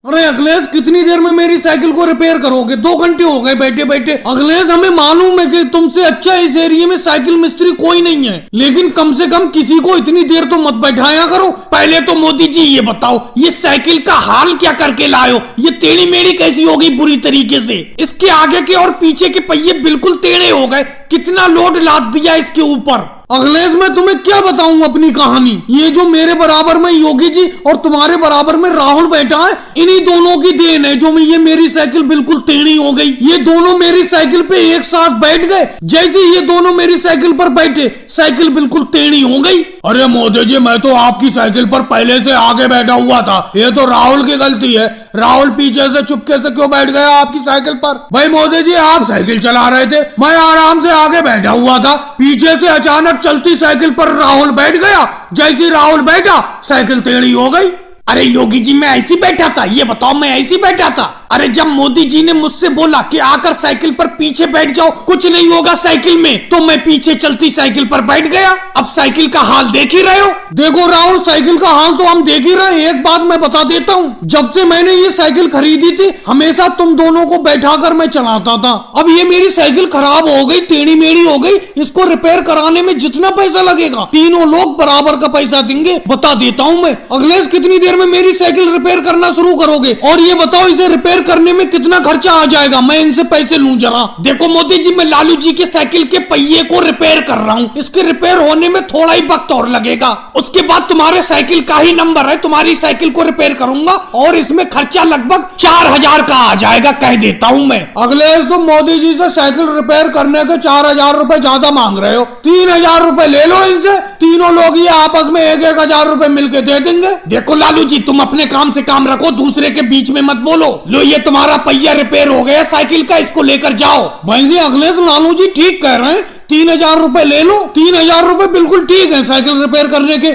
अरे अखिलेश, कितनी देर में मेरी साइकिल को रिपेयर करोगे? 2 घंटे हो गए बैठे बैठे। अखिलेश, हमें मालूम है कि तुमसे अच्छा इस एरिया में साइकिल मिस्त्री कोई नहीं है, लेकिन कम से कम किसी को इतनी देर तो मत बैठाया करो। पहले तो मोदी जी ये बताओ, ये साइकिल का हाल क्या करके लाए हो? ये टेढ़ी मेढ़ी कैसी हो गई बुरी तरीके से? इसके आगे के और पीछे के पहिए बिल्कुल टेढ़े हो गए। कितना लोड लाद दिया इसके ऊपर। अखिलेश, मैं तुम्हें क्या बताऊं अपनी कहानी। ये जो मेरे बराबर में योगी जी और तुम्हारे बराबर में राहुल बैठा है, इन्हीं दोनों की देन है जो ये मेरी साइकिल बिल्कुल टेढ़ी हो गई। ये दोनों मेरी साइकिल पे एक साथ बैठ गए, जैसे ये दोनों मेरी साइकिल पर बैठे साइकिल बिल्कुल टेढ़ी हो गई। अरे मोदी जी, मैं तो आपकी साइकिल पर पहले से आगे बैठा हुआ था। ये तो राहुल की गलती है। राहुल पीछे से चुपके से क्यों बैठ गया आपकी साइकिल पर? भाई मोदी जी, आप साइकिल चला रहे थे, मैं आराम से आगे बैठा हुआ था। पीछे से अचानक चलती साइकिल पर राहुल बैठ गया। जैसे राहुल बैठा साइकिल टेढ़ी हो गई। अरे योगी जी, मैं ऐसी बैठा था? ये बताओ, मैं ऐसी बैठा था? अरे जब मोदी जी ने मुझसे बोला कि आकर साइकिल पर पीछे बैठ जाओ, कुछ नहीं होगा साइकिल में, तो मैं पीछे चलती साइकिल पर बैठ गया। अब साइकिल का हाल देख ही रहे हो। देखो राहुल, साइकिल का हाल तो हम देख ही रहे हैं। एक बात मैं बता देता हूँ, जब से मैंने ये साइकिल खरीदी थी, हमेशा तुम दोनों को बैठाकर मैं चलाता था। अब ये मेरी साइकिल खराब हो गई, टेढ़ी मेढ़ी हो गई। इसको रिपेयर कराने में जितना पैसा लगेगा, तीनों लोग बराबर का पैसा देंगे, बता देता हूँ मैं। अखिलेश, कितनी देर में मेरी साइकिल रिपेयर करना शुरू करोगे? और ये बताओ, इसे रिपेयर करने में कितना खर्चा आ जाएगा? मैं इनसे पैसे लूं जरा। देखो मोदी जी, मैं लालू जी के साइकिल के पहिए को रिपेयर कर रहा हूँ। इसके रिपेयर होने में थोड़ा ही वक्त और लगेगा। उसके बाद तुम्हारे साइकिल का ही नंबर है, तुम्हारी साइकिल को रिपेयर करूंगा और इसमें खर्चा लगभग 4000 का आ जाएगा, कह देता हूँ मैं। अखिलेश, तुम मोदी जी से साइकिल रिपेयर करने के 4000 रुपए ज्यादा मांग रहे हो। 3000 रुपए ले लो इनसे। तीनों लोग ये आपस में 1000 रुपए मिलके दे देंगे। देखो लालू जी, तुम अपने काम से काम रखो, दूसरे के बीच में मत बोलो। लो, ये तुम्हारा पहिया रिपेयर हो गया साइकिल का, इसको लेकर जाओ। भाई जी, अखिलेश, लालू जी ठीक कह रहे हैं। 3000 रुपए ले लो। 3000 रुपए बिल्कुल ठीक है साइकिल रिपेयर करने के।